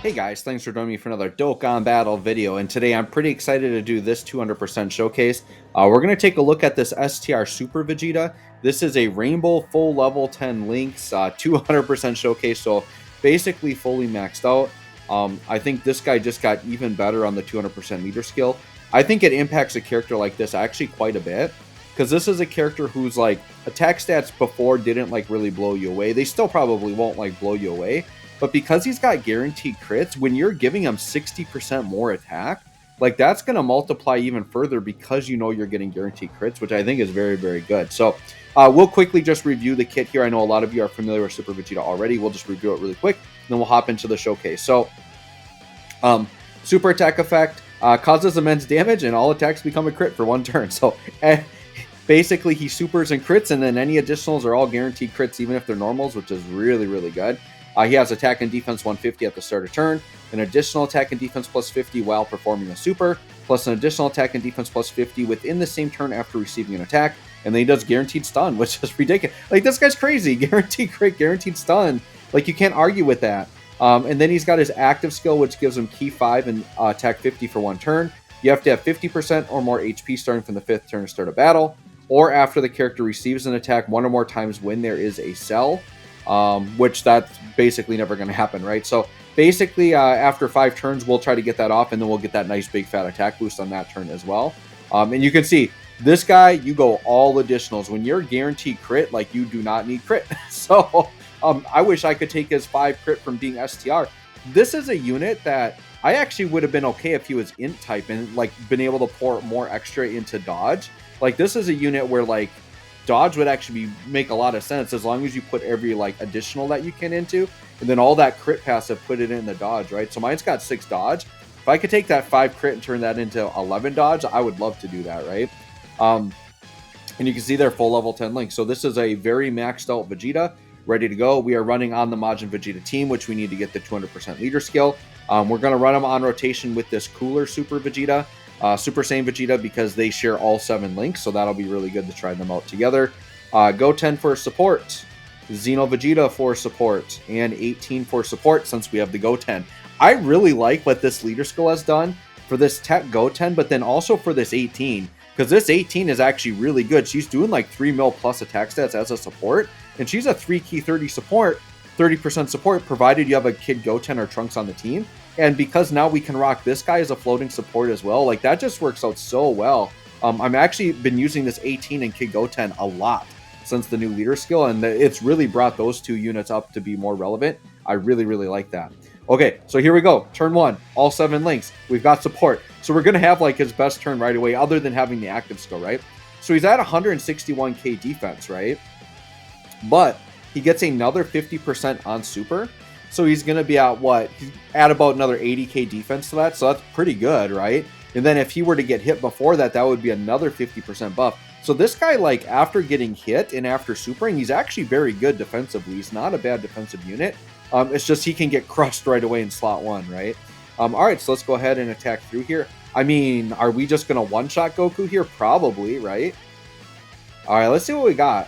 Hey guys, thanks for joining me for another Dokkan Battle video, and today I'm pretty excited to do this 200% showcase. We're going to take a look at this STR Super Vegeta. This is a Rainbow full level 10 Links 200% showcase, so basically fully maxed out. I think this guy just got even better on the 200% meter skill. I think it impacts a character like this actually quite a bit, because this is a character whose like attack stats before didn't like really blow you away. They still probably won't like blow you away. But because he's got guaranteed crits, when you're giving him 60% more attack, like that's going to multiply even further because you know you're getting guaranteed crits, which I think is very, very good. So we'll quickly just review the kit here. I know a lot of you are familiar with Super Vegeta already. We'll just review it really quick, and then we'll hop into the showcase. So super attack effect causes immense damage, and all attacks become a crit for one turn. So basically he supers and crits, and then any additionals are all guaranteed crits, even if they're normals, which is really, really good. He has attack and defense 150 at the start of turn, an additional attack and defense plus 50 while performing a super, plus an additional attack and defense plus 50 within the same turn after receiving an attack, and then he does guaranteed stun, which is ridiculous. Like, this guy's crazy. Guaranteed crit, guaranteed stun. Like, you can't argue with that. And then he's got his active skill, which gives him key 5 and attack 50 for one turn. You have to have 50% or more HP starting from the 5th turn to start a battle, or after the character receives an attack one or more times when there is a cell. Which that's basically never going to happen, right? So basically, after 5 turns, we'll try to get that off, and then we'll get that nice big fat attack boost on that turn as well. And you can see this guy, you go all additionals. When you're guaranteed crit, like, you do not need crit. So I wish I could take his 5 crit from being STR. This is a unit that I actually would have been okay if he was int type and like been able to pour more extra into dodge. Like, this is a unit where like dodge would actually make a lot of sense as long as you put every like additional that you can into, and then all that crit passive, put it in the dodge, right? So mine's got 6 dodge. If I could take that 5 crit and turn that into 11 dodge, I would love to do that, right? And you can see they're full level 10 links. So this is a very maxed out Vegeta, ready to go. We are running on the Majin Vegeta team, which we need to get the 200% leader skill. We're going to run them on rotation with this cooler Super Vegeta. Super Saiyan Vegeta, because they share all 7 links, so that'll be really good to try them out together. Goten for support, Xeno Vegeta for support, and 18 for support since we have the Goten. I really like what this leader skill has done for this Tech Goten, but then also for this 18, because this 18 is actually really good. She's doing like 3 mil plus attack stats as a support, and she's a 3 key 30 support, 30% support, provided you have a Kid Goten or Trunks on the team. And because now we can rock this guy as a floating support as well, like that just works out so well. I'm actually been using this 18 and Kid Goten a lot since the new leader skill, and it's really brought those 2 units up to be more relevant. I really, really like that. Okay, so here we go. Turn 1, all 7 links. We've got support. So we're going to have like his best turn right away, other than having the active skill, right? So he's at 161k defense, right? But he gets another 50% on super. So he's going to be at what? He's at about another 80k defense to that. So that's pretty good, right? And then if he were to get hit before that, that would be another 50% buff. So this guy, like, after getting hit and after supering, he's actually very good defensively. He's not a bad defensive unit. It's just he can get crushed right away in slot 1, right? All right, so let's go ahead and attack through here. I mean, are we just going to one-shot Goku here? Probably, right? All right, let's see what we got.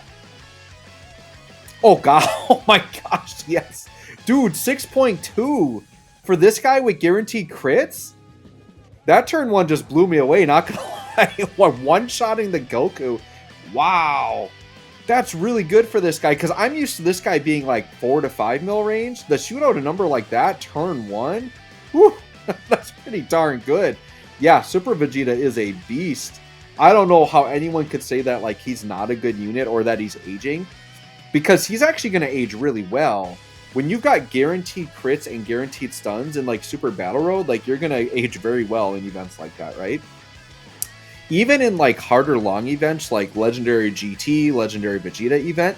Oh, God. Oh, my gosh, yes. Dude, 6.2 for this guy with guaranteed crits? That turn 1 just blew me away, not gonna lie. One-shotting the Goku. Wow. That's really good for this guy, because I'm used to this guy being like 4 to 5 mil range. The shootout a number like that, turn 1, whew, that's pretty darn good. Yeah, Super Vegeta is a beast. I don't know how anyone could say that like he's not a good unit or that he's aging, because he's actually going to age really well. When you've got guaranteed crits and guaranteed stuns in like Super Battle Road, like you're going to age very well in events like that, right? Even in like harder long events like Legendary GT, Legendary Vegeta event,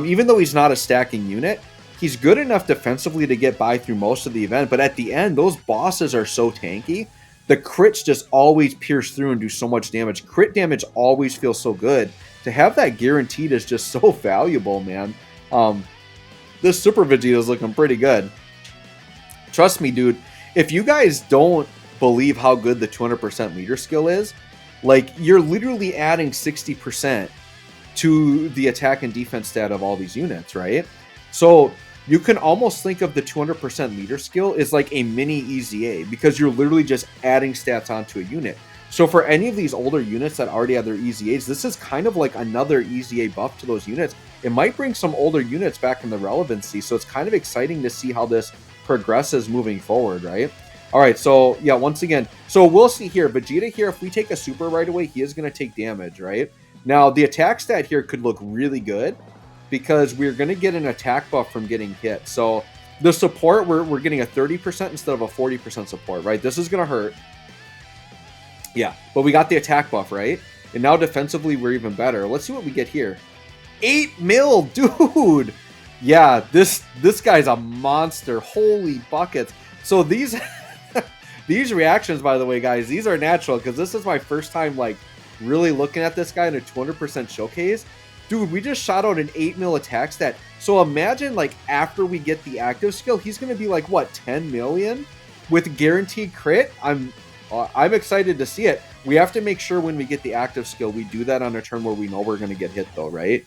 even though he's not a stacking unit, he's good enough defensively to get by through most of the event. But at the end, those bosses are so tanky. The crits just always pierce through and do so much damage. Crit damage always feels so good. To have that guaranteed is just so valuable, man. This Super Vegeta is looking pretty good. Trust me, dude. If you guys don't believe how good the 200% leader skill is, like, you're literally adding 60% to the attack and defense stat of all these units, right? So you can almost think of the 200% leader skill as like a mini EZA, because you're literally just adding stats onto a unit. So for any of these older units that already have their EZAs, this is kind of like another EZA buff to those units. It might bring some older units back in the relevancy, so it's kind of exciting to see how this progresses moving forward, right? All right, so yeah, once again, so we'll see here, Vegeta here, if we take a super right away, he is going to take damage, right? Now, the attack stat here could look really good because we're going to get an attack buff from getting hit. So the support, we're getting a 30% instead of a 40% support, right? This is going to hurt. Yeah, but we got the attack buff, right? And now defensively, we're even better. Let's see what we get here. 8 mil, dude! Yeah, this guy's a monster. Holy buckets. So these these reactions, by the way, guys, these are natural because this is my first time like really looking at this guy in a 200% showcase. Dude, we just shot out an 8 mil attack stat. So imagine like after we get the active skill, he's going to be like what, 10 million with guaranteed crit? I'm excited to see it. We have to make sure when we get the active skill, we do that on a turn where we know we're going to get hit though, right?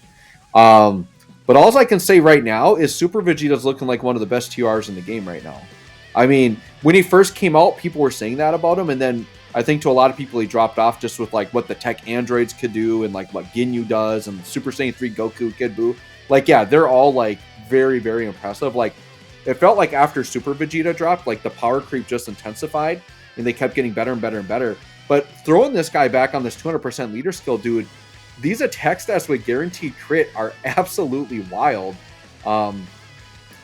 But all I can say right now is Super Vegeta's looking like one of the best TRs in the game right now. I mean, when he first came out, people were saying that about him, and then I think to a lot of people he dropped off just with like what the tech androids could do and like what Ginyu does and Super Saiyan 3 Goku, Kid Buu. Like, yeah, they're all like very, very impressive. Like, it felt like after Super Vegeta dropped, like the power creep just intensified and they kept getting better and better and better. But throwing this guy back on this 200% leader skill, dude, these attack stats with guaranteed crit are absolutely wild.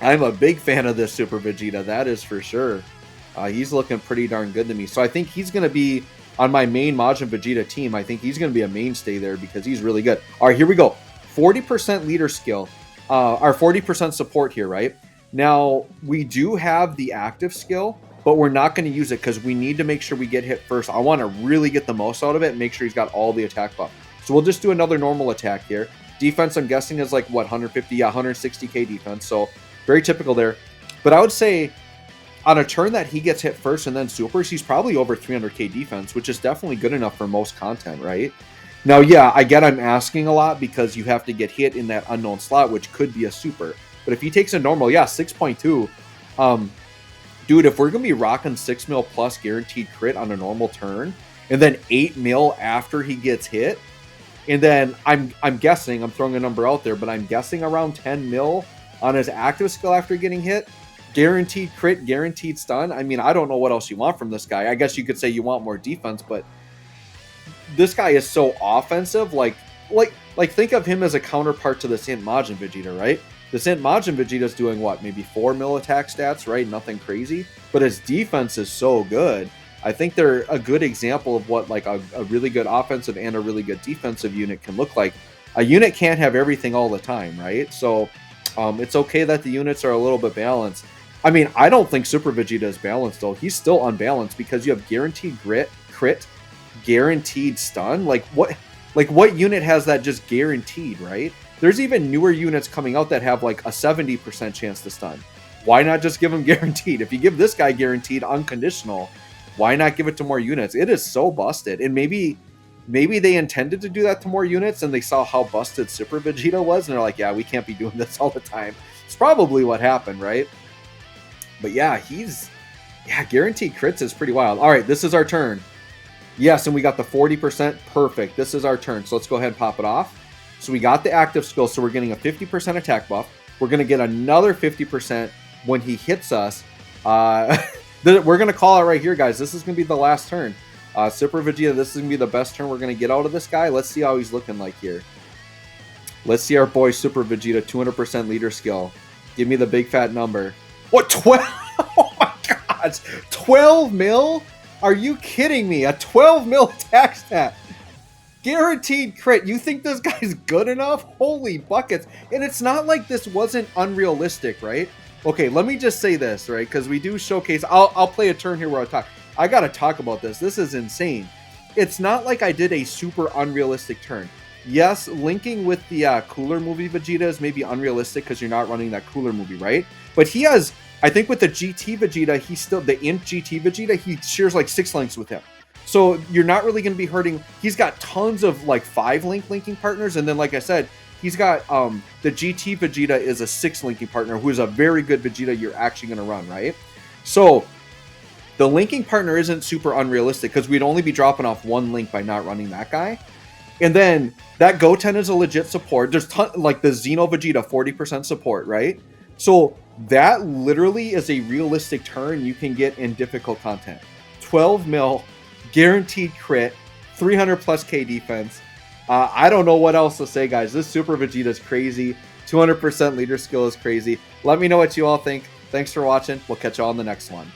I'm a big fan of this Super Vegeta, that is for sure. He's looking pretty darn good to me. So I think he's going to be on my main Majin Vegeta team. I think he's going to be a mainstay there because he's really good. All right, here we go. 40% leader skill, or 40% support here, right? Now, we do have the active skill, but we're not going to use it because we need to make sure we get hit first. I want to really get the most out of it and make sure he's got all the attack buff. So we'll just do another normal attack here. Defense, I'm guessing, is like, what, 150? Yeah, 160k defense. So very typical there. But I would say on a turn that he gets hit first and then supers, he's probably over 300k defense, which is definitely good enough for most content, right? Now, yeah, I get I'm asking a lot because you have to get hit in that unknown slot, which could be a super. But if he takes a normal, yeah, 6.2. Dude, if we're going to be rocking 6 mil plus guaranteed crit on a normal turn, and then 8 mil after he gets hit, and then I'm guessing, I'm throwing a number out there, but I'm guessing around 10 mil on his active skill after getting hit, guaranteed crit, guaranteed stun. I mean, I don't know what else you want from this guy. I guess you could say you want more defense, but this guy is so offensive. Like think of him as a counterpart to the Saint Majin Vegeta, right? The Saint Majin Vegeta is doing what, maybe 4 mil attack stats, right? Nothing crazy, but his defense is so good. I think they're a good example of what like a really good offensive and a really good defensive unit can look like. A unit can't have everything all the time, right? So it's okay that the units are a little bit balanced. I mean, I don't think Super Vegeta is balanced, though. He's still unbalanced because you have guaranteed crit, guaranteed stun. Like what unit has that just guaranteed, right? There's even newer units coming out that have like a 70% chance to stun. Why not just give them guaranteed? If you give this guy guaranteed unconditional, why not give it to more units? It is so busted. And maybe they intended to do that to more units and they saw how busted Super Vegeta was and they're like, yeah, we can't be doing this all the time. It's probably what happened, right? But yeah, guaranteed crits is pretty wild. All right, this is our turn. Yes, and we got the 40%. Perfect. This is our turn. So let's go ahead and pop it off. So we got the active skill, so we're getting a 50% attack buff. We're going to get another 50% when he hits us. We're going to call it right here, guys. This is going to be the last turn. Super Vegeta, this is going to be the best turn we're going to get out of this guy. Let's see how he's looking like here. Let's see our boy Super Vegeta, 200% leader skill. Give me the big fat number. What, 12? Oh my gosh. 12 mil? Are you kidding me? A 12 mil attack stat. Guaranteed crit. You think this guy's good enough? Holy buckets. And it's not like this wasn't unrealistic, right? Okay, let me just say this, right? Because we do showcase. I'll play a turn here where I talk. I got to talk about this. This is insane. It's not like I did a super unrealistic turn. Yes, linking with the Cooler movie Vegeta is maybe unrealistic because you're not running that Cooler movie, right? But he has, I think with the GT Vegeta, he's still, the Int GT Vegeta, he shares like 6 links with him. So you're not really going to be hurting. He's got tons of like 5 linking partners. And then, like I said, he's got the GT Vegeta is a 6 linking partner who is a very good Vegeta you're actually going to run, right? So the linking partner isn't super unrealistic because we'd only be dropping off 1 link by not running that guy. And then that Goten is a legit support. There's like the Xeno Vegeta 40% support, right? So that literally is a realistic turn you can get in difficult content. 12 mil, guaranteed crit, 300 plus K defense. I don't know what else to say, guys. This Super Vegeta is crazy. 200% leader skill is crazy. Let me know what you all think. Thanks for watching. We'll catch you all on the next one.